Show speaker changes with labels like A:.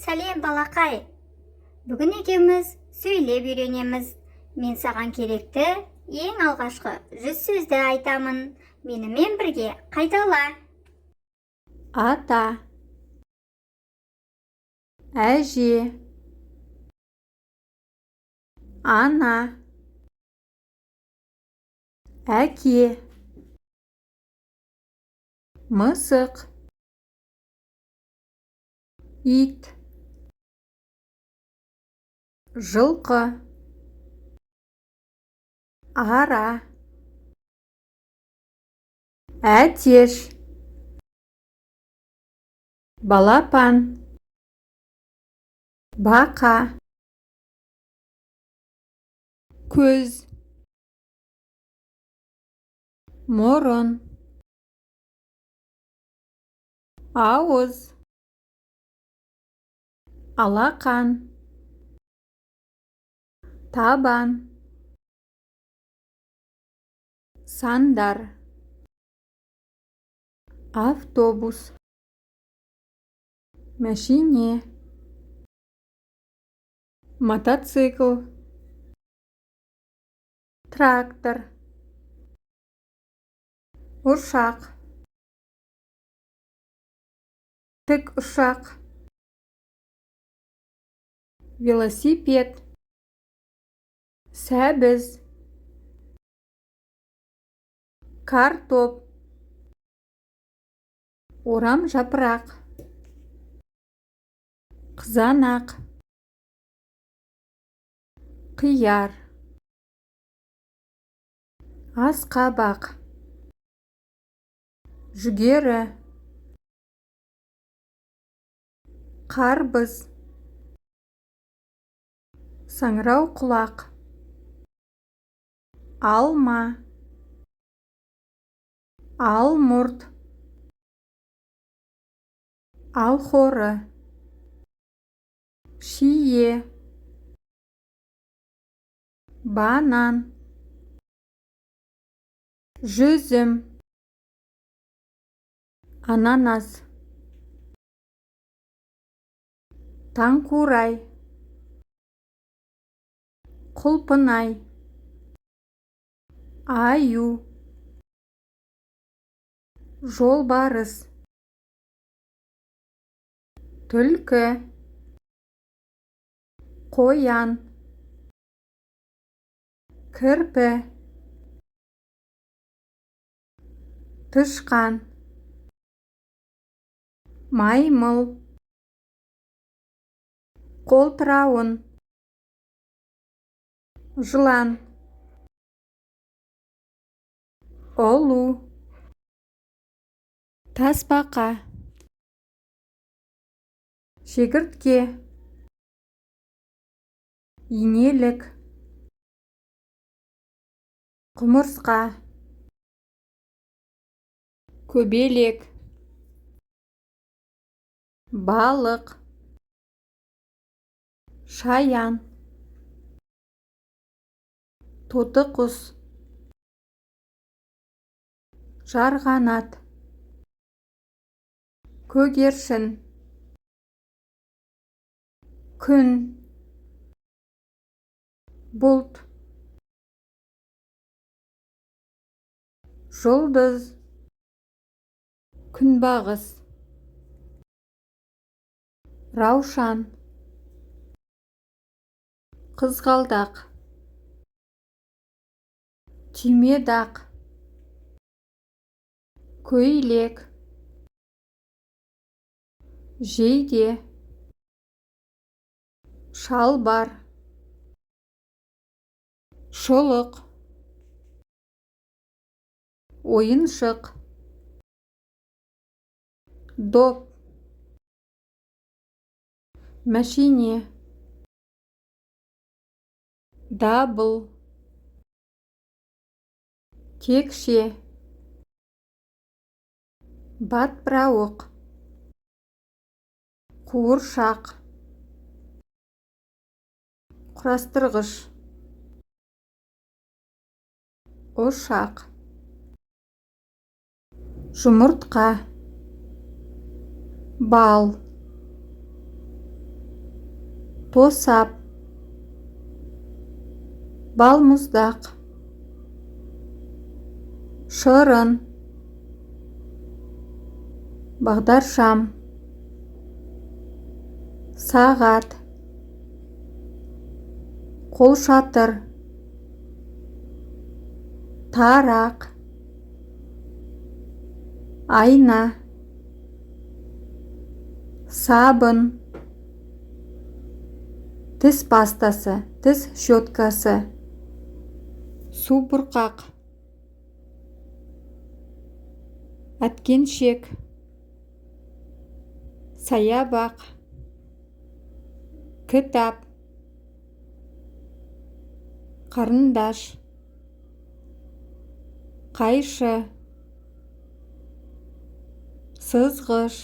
A: Сәлем балақай. Бүгін екеуміз сөйлеп үйренеміз. Мен саған керекті ең алғашқы 100 сөзді айтамын. Менімен бірге қайтала.
B: Ата, әже, ана, әке, мысық, ит, жылқы, ара, әтеш, балапан, бақа, көз, мұрын, ауыз, алақан, табан, сандар, автобус, мәшине, мотоцикл, трактор, ұшақ, тік ұшақ, велосипед, сәбіз, картоп, орам жапырақ, қызанақ, қияр, асқабақ, жүгері, қарбыз, саңырауқұлақ, алма, алмұрт, алхоры, шие, банан, жүзім, ананас, таңқурай, құлпынай, аю, жолбарыс, түлкі, қоян, кірпі, тышқан, маймыл, қолтырауын, жылан, ұлу, тасбақа, шегіртке, инелік, құмырсқа, көбелек, балық, шаян, тотықұс, жарғанат, көгершін, күн, бұлт, жұлдыз, күнбағыс, раушан, қызғалдақ, түймедақ, көйлек, жейде, шалбар, шұлық, ойыншық, доп, мәшине, дабыл, текше, батпырауық, қуыршақ, құрастырғыш, ұшақ, жұмыртқа, бал, тосап, балмұздақ, шырын, бағдаршам, сағат, қолшатыр, тарақ, айна, сабын, тіс пастасы, тіс щеткасы, субұрқақ, әткеншек, саябақ, кітап, қарындаш, қайшы, сызғыш,